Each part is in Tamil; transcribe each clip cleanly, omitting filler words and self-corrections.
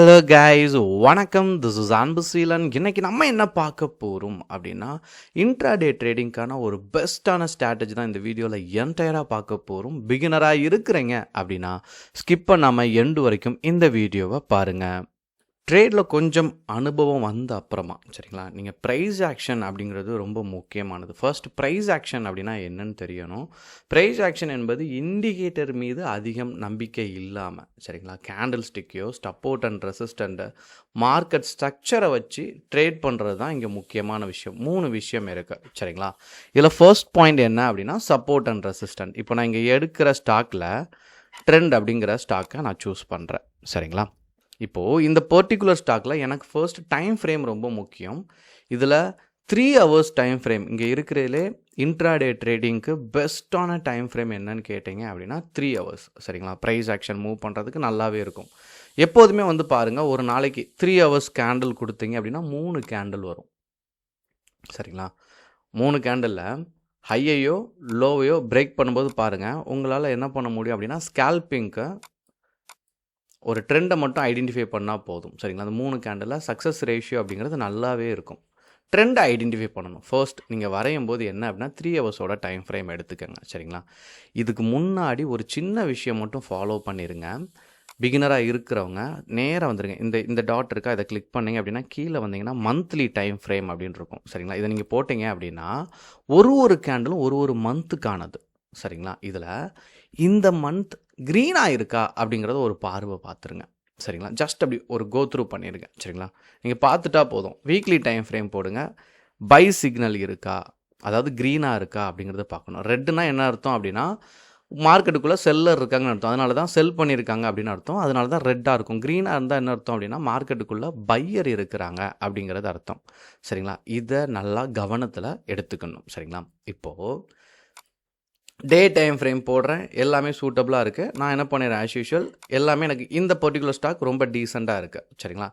ஹலோ கைஸ், வணக்கம். திஸ் இஸ் அன்பு சீலன். இன்னைக்கு நம்ம என்ன பார்க்க போகிறோம் அப்படின்னா, இன்ட்ராடே ட்ரேடிங்க்கான ஒரு பெஸ்ட்டான ஸ்ட்ராட்டஜி தான் இந்த வீடியோவில் என்டையராக பார்க்க போகிறோம். பிகினராக இருக்கிறீங்க அப்படின்னா ஸ்கிப் பண்ணாமல் எண்டு வரைக்கும் இந்த வீடியோவை பாருங்கள். ட்ரேடில் கொஞ்சம் அனுபவம் வந்த அப்புறமா சரிங்களா, நீங்கள் ப்ரைஸ் ஆக்ஷன் அப்படிங்கிறது ரொம்ப முக்கியமானது. ஃபர்ஸ்ட் ப்ரைஸ் ஆக்ஷன் அப்படின்னா என்னன்னு தெரியணும். ப்ரைஸ் ஆக்ஷன் என்பது இண்டிகேட்டர் மீது அதிகம் நம்பிக்கை இல்லாமல் சரிங்களா, கேண்டில் ஸ்டிக்கையோ சப்போர்ட் அண்ட் ரெசிஸ்டண்ட்டை மார்க்கெட் ஸ்ட்ரக்சரை வச்சு ட்ரேட் பண்ணுறது தான் இங்கே முக்கியமான விஷயம். 3 விஷயம் இருக்குது சரிங்களா. இதில் ஃபர்ஸ்ட் பாயிண்ட் என்ன அப்படின்னா சப்போர்ட் அண்ட் ரெசிஸ்டன்ட். இப்போ நான் இங்கே எடுக்கிற ஸ்டாக்கில் ட்ரெண்ட் அப்படிங்கிற ஸ்டாக்கை நான் சூஸ் பண்ணுறேன் சரிங்களா. இப்போது இந்த பர்டிகுலர் ஸ்டாக்கில் எனக்கு ஃபர்ஸ்ட் டைம் ஃப்ரேம் ரொம்ப முக்கியம். இதில் 3 hours டைம் ஃப்ரேம் இங்கே இருக்கிறதுலே இன்ட்ராடே ட்ரேடிங்க்கு பெஸ்ட்டான டைம் ஃப்ரேம் என்னன்னு கேட்டிங்க அப்படின்னா 3 hours சரிங்களா. ப்ரைஸ் ஆக்ஷன் மூவ் பண்ணுறதுக்கு நல்லாவே இருக்கும். எப்போதுமே வந்து பாருங்கள், ஒரு நாளைக்கு 3 hours கேண்டில் கொடுத்தீங்க அப்படின்னா 3 கேண்டில் வரும் சரிங்களா. 3 கேண்டிலில் ஹையையோ லோவையோ பிரேக் பண்ணும்போது பாருங்கள், உங்களால் என்ன பண்ண முடியும் அப்படின்னா ஸ்கேல்பிங்க்கு ஒரு ட்ரெண்டை மட்டும் ஐடென்டிஃபை பண்ணால் போதும் சரிங்களா. அந்த 3 கேண்டில் சக்ஸஸ் ரேஷியோ அப்படிங்கிறது நல்லாவே இருக்கும். ட்ரெண்டை ஐடென்டிஃபை பண்ணணும். ஃபர்ஸ்ட் நீங்கள் வரையும் போது என்ன அப்படின்னா 3 hours டைம் ஃப்ரேம் எடுத்துக்கோங்க சரிங்களா. இதுக்கு முன்னாடி ஒரு சின்ன விஷயம் மட்டும் ஃபாலோ பண்ணிடுங்க. பிகினராக இருக்கிறவங்க நேராக வந்துடுங்க. இந்த டாட் இருக்கா, இதை கிளிக் பண்ணிங்க அப்படின்னா கீழே வந்தீங்கன்னா மந்த்லி டைம் ஃப்ரேம் அப்படின்னு இருக்கும் சரிங்களா. இதை நீங்கள் போட்டிங்க அப்படின்னா ஒரு கேண்டிலும் ஒரு மந்த்துக்கானது சரிங்களா. இதில் இந்த மந்த் க்ரீனாக இருக்கா அப்படிங்கிறத ஒரு பார்வை பார்த்துருங்க சரிங்களா. ஜஸ்ட் அப்படி ஒரு கோ த்ரூ பண்ணிடுங்க சரிங்களா. நீங்கள் பார்த்துட்டா போதும். வீக்லி டைம் ஃப்ரேம் போடுங்க. பை சிக்னல் இருக்கா, அதாவது க்ரீனாக இருக்கா அப்படிங்கிறத பார்க்கணும். ரெட்டுனா என்ன அர்த்தம் அப்படின்னா மார்க்கெட்டுக்குள்ளே செல்லர் இருக்காங்கன்னு அர்த்தம். அதனால தான் செல் பண்ணியிருக்காங்க அப்படின்னு அர்த்தம். அதனால தான் ரெட்டாக இருக்கும். க்ரீனாக இருந்தால் என்ன அர்த்தம் அப்படின்னா மார்க்கெட்டுக்குள்ளே பையர் இருக்கிறாங்க அப்படிங்கிறது அர்த்தம் சரிங்களா. இதை நல்லா கவனத்தில் எடுத்துக்கணும் சரிங்களா. இப்போது டே டைம் ஃப்ரேம் போடுறேன், எல்லாமே சூட்டபுளாக இருக்குது. நான் என்ன பண்ணிடுறேன், ஆஸ் யூஷுவல் எல்லாமே எனக்கு இந்த பர்டிகுலர் ஸ்டாக் ரொம்ப டீசெண்டாக இருக்குது சரிங்களா.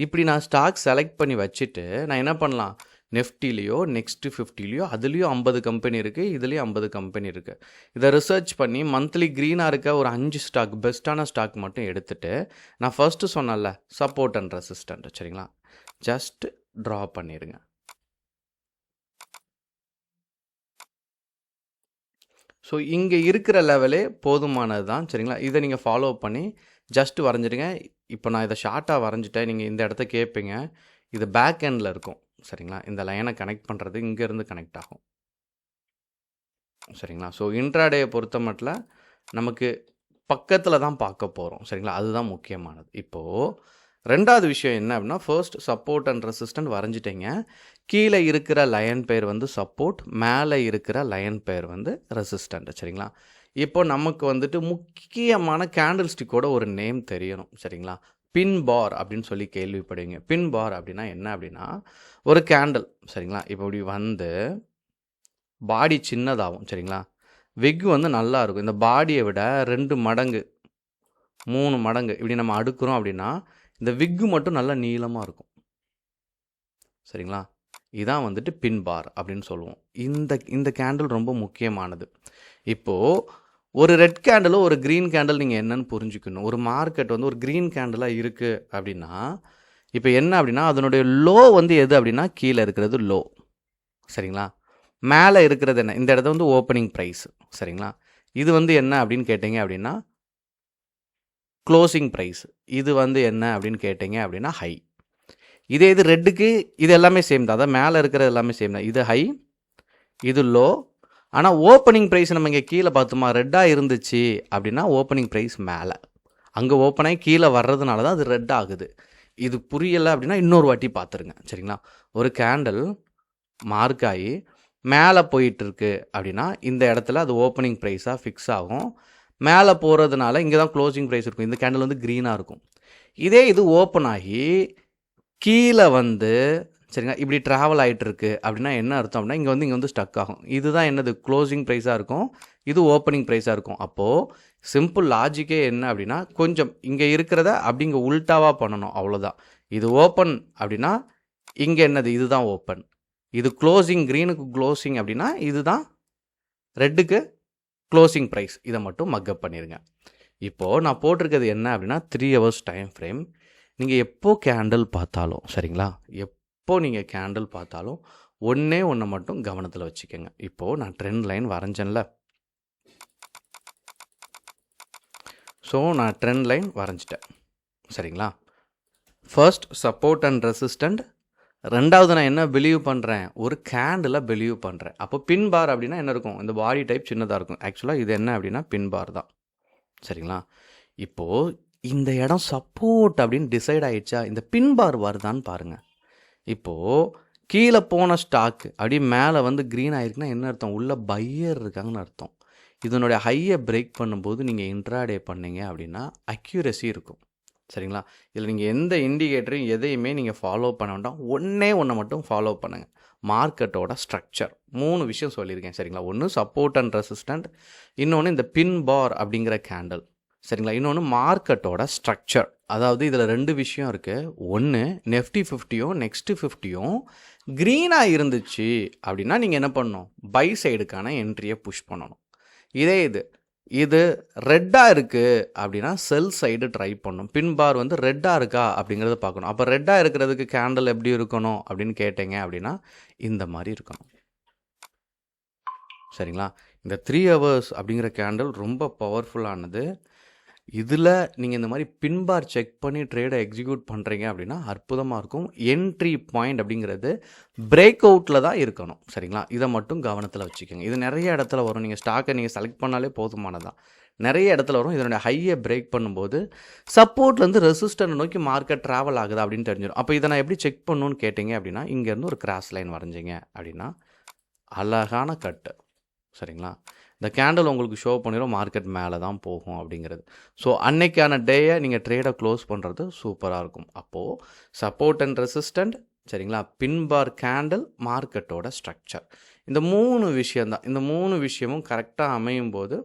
இப்படி நான் ஸ்டாக் செலக்ட் பண்ணி வச்சுட்டு நான் என்ன பண்ணலாம், நெஃப்டிலேயோ நெக்ஸ்ட் 50லேயோ அதுலேயும் 50 கம்பெனி இருக்குது, இதுலேயும் 50 கம்பெனி இருக்குது. இதை ரிசர்ச் பண்ணி மந்த்லி க்ரீனாக இருக்க ஒரு 5 ஸ்டாக் பெஸ்ட்டான ஸ்டாக் மட்டும் எடுத்துகிட்டு நான் ஃபர்ஸ்ட்டு சொன்னல சப்போர்ட் அண்ட் ரெசிஸ்டன்ட் சரிங்களா, ஜஸ்ட் ட்ரா பண்ணிடுங்க. ஸோ இங்கே இருக்கிற லெவலே போதுமானது தான் சரிங்களா. இதை நீங்கள் ஃபாலோ பண்ணி ஜஸ்ட்டு வரைஞ்சிடுங்க. இப்போ நான் இதை ஷார்ட்டாக வரைஞ்சிட்டேன். நீங்கள் இந்த இடத்த கேட்பீங்க, இது பேக் எண்டில் இருக்கும் சரிங்களா. இந்த லைனை கனெக்ட் பண்ணுறது இங்கேருந்து கனெக்ட் ஆகும் சரிங்களா. ஸோ இன்ட்ராடேயை பொறுத்த மட்டும் நமக்கு பக்கத்தில் தான் பார்க்க போகிறோம் சரிங்களா. அதுதான் முக்கியமானது. இப்போது ரெண்டாவது விஷயம் என்ன அப்படின்னா, ஃபர்ஸ்ட் சப்போர்ட் அண்ட் ரெசிஸ்டன்ட் வரைஞ்சிட்டீங்க. கீழே இருக்கிற லைன் பேர் வந்து சப்போர்ட், மேலே இருக்கிற லைன் பேர் வந்து ரெசிஸ்டன்ட் சரிங்களா. இப்போ நமக்கு வந்துட்டு முக்கியமான கேண்டில் ஸ்டிக்கோட ஒரு நேம் தெரியணும் சரிங்களா. பின் பார் அப்படின்னு சொல்லி கேள்விப்படுவீங்க. பின் பார் அப்படின்னா என்ன அப்படின்னா ஒரு கேண்டில் சரிங்களா. இப்போ இப்படி வந்து பாடி சின்னதாகும் சரிங்களா. வெக் வந்து நல்லா இருக்கும். இந்த பாடியை விட 2 மடங்கு 3 மடங்கு இப்படி நம்ம அடுக்கிறோம் அப்படின்னா இந்த விக்கு மட்டும் நல்லா நீளமாக இருக்கும் சரிங்களா. இதான் வந்துட்டு பின் பார் அப்படின்னு சொல்லுவோம். இந்த கேண்டில் ரொம்ப முக்கியமானது. இப்போது ஒரு ரெட் கேண்டிலோ ஒரு க்ரீன் கேண்டில் நீங்கள் என்னன்னு புரிஞ்சுக்கணும். ஒரு மார்க்கெட் வந்து ஒரு க்ரீன் கேண்டிலாக இருக்குது அப்படின்னா இப்போ என்ன அப்படின்னா அதனுடைய லோ வந்து எது அப்படின்னா கீழே இருக்கிறது லோ சரிங்களா. மேலே இருக்கிறது என்ன, இந்த இடத்த வந்து ஓப்பனிங் ப்ரைஸ் சரிங்களா. இது வந்து என்ன அப்படின்னு கேட்டிங்க அப்படின்னா க்ளோசிங் ப்ரைஸ். இது வந்து என்ன அப்படின்னு கேட்டிங்க அப்படின்னா ஹை. இது ரெட்டுக்கு இது எல்லாமே சேம் தான். அதான் மேலே இருக்கிறது எல்லாமே சேம் தான். இது ஹை, இது லோ. ஆனால் ஓப்பனிங் ப்ரைஸ் நம்ம இங்கே கீழே பார்த்தோமா, ரெட்டாக இருந்துச்சு அப்படின்னா ஓப்பனிங் ப்ரைஸ் மேலே, அங்கே ஓப்பனாகி கீழே வர்றதுனால தான் அது ரெட் ஆகுது. இது புரியலை அப்படின்னா இன்னொரு வாட்டி பார்த்துருங்க சரிங்களா. ஒரு கேண்டில் மார்க் ஆகி மேலே போயிட்டுருக்கு அப்படின்னா இந்த இடத்துல அது ஓப்பனிங் ப்ரைஸாக ஃபிக்ஸ் ஆகும். மேலே போகிறதுனால இங்கே தான் க்ளோசிங் ப்ரைஸ் இருக்கும். இந்த கேண்டில் வந்து க்ரீனாக இருக்கும். இது ஓப்பன் ஆகி கீழே வந்து சரிங்களா இப்படி ட்ராவல் ஆகிட்டுருக்கு அப்படின்னா என்ன அர்த்தம் அப்படின்னா இங்கே வந்து ஸ்டக் ஆகும். இதுதான் என்னது க்ளோசிங் ப்ரைஸாக இருக்கும், இது ஓப்பனிங் ப்ரைஸாக இருக்கும். அப்போது சிம்பிள் லாஜிக்கே என்ன அப்படின்னா கொஞ்சம் இங்கே இருக்கிறத அப்படி இங்கே உல்ட்டாவாக பண்ணணும், அவ்வளோதான். இது ஓப்பன் அப்படின்னா இங்கே என்னது, இதுதான் ஓப்பன். இது க்ளோசிங், க்ரீனுக்கு க்ளோசிங் அப்படின்னா இதுதான் ரெட்டுக்கு க்ளோசிங் ப்ரைஸ். இதை மட்டும் மக்கப் பண்ணிடுங்க. இப்போது நான் போட்டிருக்கிறது என்ன அப்படின்னா 3 hours டைம் ஃப்ரேம். நீங்கள் எப்போ கேண்டில் பார்த்தாலும் சரிங்களா, எப்போ நீங்கள் கேண்டில் பார்த்தாலும் ஒன்றே ஒன்று மட்டும் கவனத்தில் வச்சுக்கோங்க. இப்போது நான் ட்ரெண்ட் லைன் வரைஞ்சேன்ல, ஸோ நான் ட்ரெண்ட் லைன் வரைஞ்சிட்டேன் சரிங்களா. ஃபர்ஸ்ட் சப்போர்ட் அண்ட் ரெசிஸ்டண்ட், ரெண்டாவது நான் என்ன பிலீவ் பண்ணுறேன், ஒரு கேண்டில் பிலீவ் பண்ணுறேன். அப்போ பின் பார் அப்படின்னா என்ன இருக்கும், இந்த பாடி டைப் சின்னதாக இருக்கும். ஆக்சுவலாக இது என்ன அப்படின்னா பின் பார் தான் சரிங்களா. இப்போது இந்த இடம் சப்போர்ட் அப்படின்னு டிசைட் ஆகிடுச்சா, இந்த பின் பார் வருதான்னு பாருங்கள். இப்போது கீழே போன ஸ்டாக்கு அப்படியே மேலே வந்து க்ரீன் ஆகிருக்குன்னா என்ன அர்த்தம், உள்ள பையர் இருக்காங்கன்னு அர்த்தம். இதனுடைய ஹையை பிரேக் பண்ணும்போது நீங்கள் இன்ட்ராடே பண்ணீங்க அப்படின்னா அக்யூரசி இருக்கும் சரிங்களா. இதில் நீங்கள் எந்த இண்டிகேட்டரையும் எதையுமே நீங்கள் ஃபாலோ பண்ண வேண்டாம். ஒன்றே ஒன்றை மட்டும் ஃபாலோ பண்ணுங்கள், மார்க்கெட்டோட ஸ்ட்ரக்சர். 3 விஷயம் சொல்லியிருக்கேன் சரிங்களா. ஒன்று சப்போர்ட் அண்ட் ரெசிஸ்டண்ட், இன்னொன்று இந்த பின் பார் அப்படிங்கிற கேண்டில் சரிங்களா, இன்னொன்று மார்க்கெட்டோட ஸ்ட்ரக்சர். அதாவது இதில் 2 விஷயம் இருக்குது. ஒன்று நெஃப்டி 50யும் நெக்ஸ்ட்டு 50யும் க்ரீனாக இருந்துச்சு அப்படின்னா நீங்கள் என்ன பண்ணணும், பை சைடுக்கான என்ட்ரியை புஷ் பண்ணணும். இதே இது ரெட்டாக இருக்குது அப்படின்னா செல் சைடு ட்ரை பண்ணணும். பின் பார் வந்து ரெட்டாக இருக்கா அப்படிங்கிறத பார்க்கணும். அப்போ ரெட்டாக இருக்கிறதுக்கு கேண்டில் எப்படி இருக்கணும் அப்படின்னு கேட்டீங்க அப்படின்னா இந்த மாதிரி இருக்கணும் சரிங்களா. இந்த 3 hours அப்படிங்கிற கேண்டில் ரொம்ப பவர்ஃபுல்லானது. இதில் நீங்கள் இந்த மாதிரி பின் பார் செக் பண்ணி ட்ரேடை எக்ஸிக்யூட் பண்ணுறீங்க அப்படின்னா அற்புதமாக இருக்கும். என்ட்ரி பாயிண்ட் அப்படிங்கிறது பிரேக் அவுட்டில் தான் இருக்கணும் சரிங்களா. இதை மட்டும் கவனத்தில் வச்சுக்கோங்க. இது நிறைய இடத்துல வரும். நீங்கள் ஸ்டாக்கை நீங்கள் செலக்ட் பண்ணாலே போதுமானதான். நிறைய இடத்துல வரும். இதனுடைய ஹையை பிரேக் பண்ணும்போது சப்போர்ட்லேருந்து ரெசிஸ்டன்ட் நோக்கி மார்க்கெட் ட்ராவல் ஆகுதா அப்படின்னு தெரிஞ்சிடும். அப்போ இதை நான் எப்படி செக் பண்ணணும்னு கேட்டிங்க அப்படின்னா, இங்கேருந்து ஒரு கிராஸ் லைன் வரைஞ்சிங்க அப்படின்னா அழகான கட்டு சரிங்களா. இந்த கேண்டில் உங்களுக்கு ஷோ பண்ணிடும் மார்க்கெட் மேலே தான் போகும் அப்படிங்கிறது. ஸோ அன்னைக்கான டேயை நீங்கள் ட்ரேடை க்ளோஸ் பண்ணுறது சூப்பராக இருக்கும். அப்போது சப்போர்ட் அண்ட் ரெசிஸ்டண்ட் சரிங்களா, பின் பார் கேண்டில், மார்க்கெட்டோட ஸ்ட்ரக்சர், இந்த 3 விஷயந்தான். இந்த 3 விஷயமும் கரெக்டாக அமையும் போது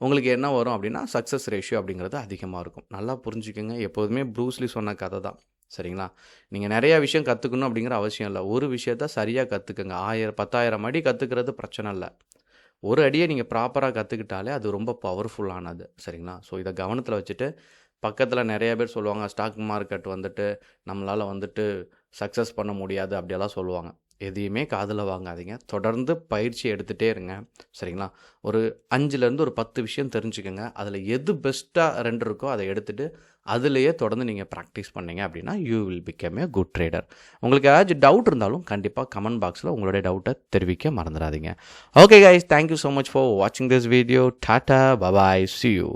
உங்களுக்கு என்ன வரும் அப்படின்னா சக்ஸஸ் ரேஷியோ அப்படிங்கிறது அதிகமாக இருக்கும். நல்லா புரிஞ்சுக்கோங்க. எப்போதுமே ப்ரூஸ்லி சொன்ன கதை தான் சரிங்களா. நீங்கள் நிறையா விஷயம் கற்றுக்கணும் அப்படிங்கிற அவசியம் இல்லை. ஒரு விஷயத்த சரியாக கற்றுக்குங்க. 1000 அடி கற்றுக்கிறது பிரச்சனை இல்லை. ஒரு அடியை நீங்கள் ப்ராப்பராக கற்றுக்கிட்டாலே அது ரொம்ப பவர்ஃபுல்லானது சரிங்களா. ஸோ இதை கவனத்தில் வச்சுட்டு, பக்கத்தில் நிறைய பேர் சொல்லுவாங்க ஸ்டாக் மார்க்கெட் வந்துட்டு நம்மளால் வந்துட்டு சக்ஸஸ் பண்ண முடியாது அப்படியெல்லாம் சொல்லுவாங்க. எதையுமே காதில் வாங்காதீங்க. தொடர்ந்து பயிற்சி எடுத்துகிட்டே இருங்க சரிங்களா. ஒரு 5லேருந்து ஒரு 10 விஷயம் தெரிஞ்சுக்கோங்க. அதில் எது பெஸ்ட்டாக 2 இருக்கோ அதை எடுத்துகிட்டு அதுலேயே தொடர்ந்து நீங்கள் ப்ராக்டிஸ் பண்ணீங்க அப்படின்னா you will become a good trader. உங்களுக்கு ஏதாச்சும் டவுட் இருந்தாலும் கண்டிப்பாக கமெண்ட் பாக்ஸில் உங்களுடைய டவுட்டை தெரிவிக்க மறந்துடாதீங்க. Okay guys, thank you so much for வாட்சிங் this video. Ta ta, bye bye, see you.